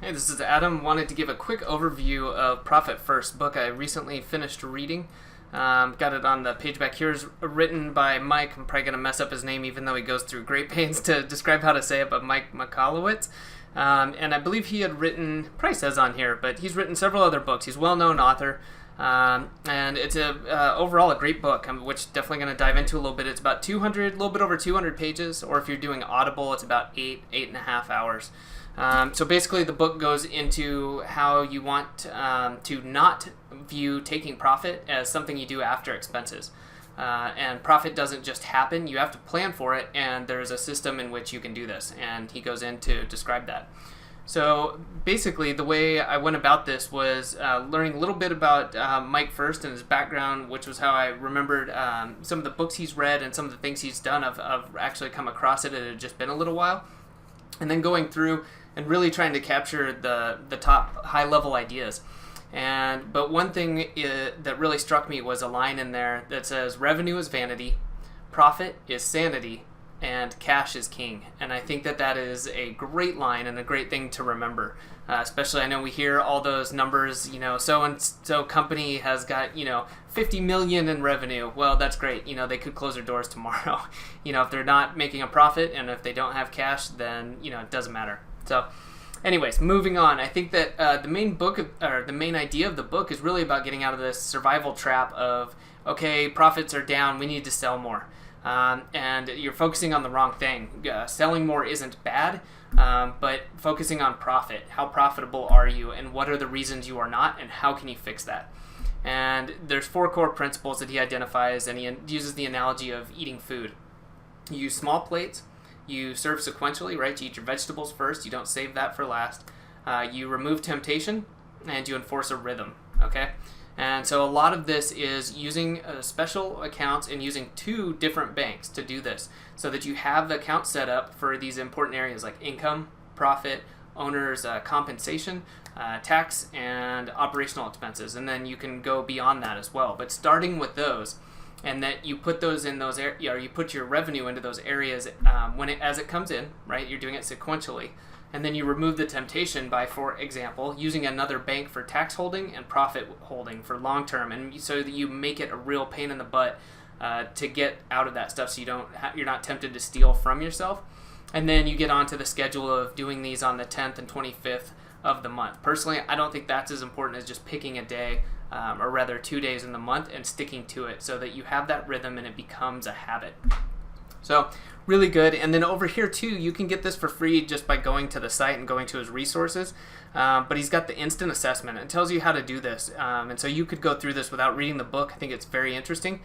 Hey, this is Adam. Wanted to give a quick overview of Profit First, book I recently finished reading. Got it on the page back here. It's written by Mike. I'm probably going to mess up his name even though he goes through great pains to describe how to say it, but Mike Michalowicz. And I believe he had written, probably says on here, but he's written several other books. He's a well-known author. And it's overall a great book, which definitely going to dive into a little bit. It's about 200, a little bit over 200 pages, or if you're doing Audible, it's about 8.5 hours. So basically the book goes into how you want to not view taking profit as something you do after expenses. And profit doesn't just happen, you have to plan for it, and there's a system in which you can do this, and he goes in to describe that. So basically the way I went about this was learning a little bit about Mike first and his background, which was how I remembered some of the books he's read and some of the things he's done. I've actually come across it. It had just been a little while. And then going through and really trying to capture the top high-level ideas. But one thing that really struck me was a line in there that says, revenue is vanity, profit is sanity, and cash is king. And I think that is a great line and a great thing to remember. Especially, I know we hear all those numbers, so-and-so company has got, 50 million in revenue. Well, that's great. They could close their doors tomorrow. If they're not making a profit and if they don't have cash, then, it doesn't matter. So anyways, moving on. I think that the main idea of the book is really about getting out of this survival trap of, okay, profits are down, we need to sell more. And you're focusing on the wrong thing. Selling more isn't bad, but focusing on profit. How profitable are you, and what are the reasons you are not, and how can you fix that? And there's 4 core principles that he identifies, and he uses the analogy of eating food. You use small plates. You serve sequentially, right? You eat your vegetables first. You don't save that for last. You remove temptation, and you enforce a rhythm, okay? And so a lot of this is using special accounts and using 2 different banks to do this so that you have the account set up for these important areas like income, profit, owner's compensation, tax, and operational expenses. And then you can go beyond that as well. But starting with those, and that you put those in those areas, or you put your revenue into those areas as it comes in, right? You're doing it sequentially. And then you remove the temptation by, for example, using another bank for tax holding and profit holding for long term, and so that you make it a real pain in the butt to get out of that stuff, so you're not tempted to steal from yourself. And then you get onto the schedule of doing these on the 10th and 25th of the month. Personally, I don't think that's as important as just picking a day, or rather 2 days in the month, and sticking to it so that you have that rhythm and it becomes a habit. So really good. And then over here too, you can get this for free just by going to the site and going to his resources. But he's got the instant assessment. It tells you how to do this. And so you could go through this without reading the book. I think it's very interesting.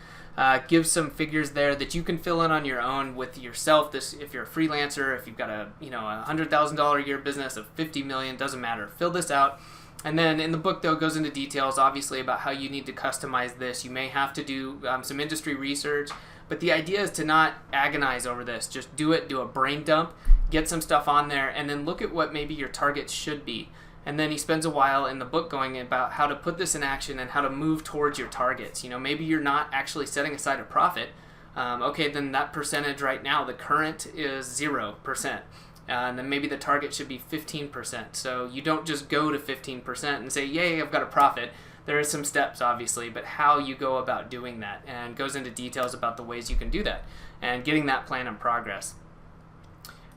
Gives some figures there that you can fill in on your own with yourself. This, if you're a freelancer, if you've got a $100,000 a year business of 50 million, doesn't matter. Fill this out. And then in the book, though, it goes into details, obviously, about how you need to customize this. You may have to do some industry research, but the idea is to not agonize over this. Just do it, do a brain dump, get some stuff on there, and then look at what maybe your targets should be. And then he spends a while in the book going about how to put this in action and how to move towards your targets. Maybe you're not actually setting aside a profit. Okay, then that percentage right now, the current is 0%. And then maybe the target should be 15%. So you don't just go to 15% and say, yay, I've got a profit. There are some steps, obviously, but how you go about doing that, and goes into details about the ways you can do that and getting that plan in progress.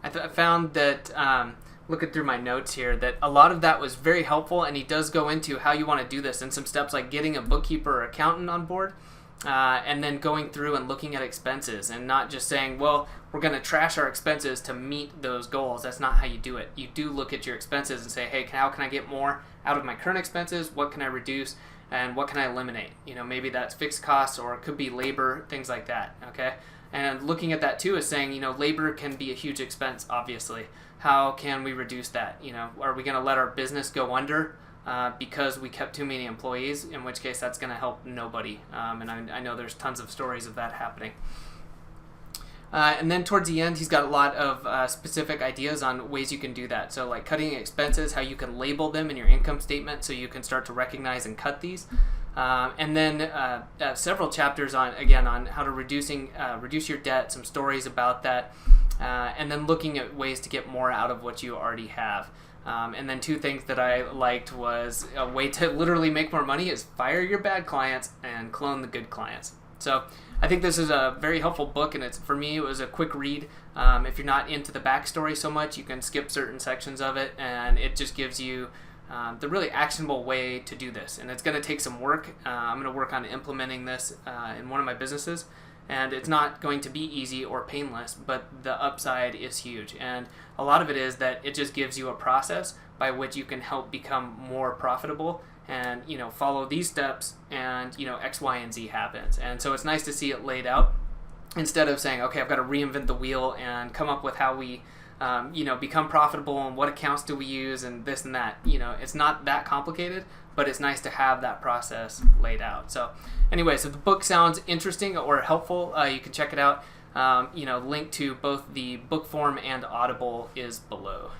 I found that, looking through my notes here, that a lot of that was very helpful, and he does go into how you want to do this and some steps like getting a bookkeeper or accountant on board. And then going through and looking at expenses and not just saying, well, we're going to trash our expenses to meet those goals. That's not how you do it. You do look at your expenses and say, hey, how can I get more out of my current expenses? What can I reduce? And what can I eliminate? Maybe that's fixed costs, or it could be labor, things like that, okay? And looking at that too is saying, labor can be a huge expense, obviously. How can we reduce that? Are we going to let our business go under? Because we kept too many employees, in which case that's going to help nobody. And I know there's tons of stories of that happening. And then towards the end, he's got a lot of specific ideas on ways you can do that. So like cutting expenses, how you can label them in your income statement so you can start to recognize and cut these. And then several chapters on how to reduce your debt, some stories about that. And then looking at ways to get more out of what you already have. And then 2 things that I liked was a way to literally make more money is fire your bad clients and clone the good clients. So I think this is a very helpful book, and for me, it was a quick read. If you're not into the backstory so much, you can skip certain sections of it, and it just gives you the really actionable way to do this. And it's going to take some work. I'm going to work on implementing this in one of my businesses, and it's not going to be easy or painless, but the upside is huge. And a lot of it is that it just gives you a process by which you can help become more profitable and, follow these steps and, X, Y, and Z happens. And so it's nice to see it laid out instead of saying, okay, I've got to reinvent the wheel and come up with how we, become profitable and what accounts do we use and this and that. It's not that complicated, but it's nice to have that process laid out. So anyway, so the book sounds interesting or helpful, you can check it out. Link to both the book form and Audible is below.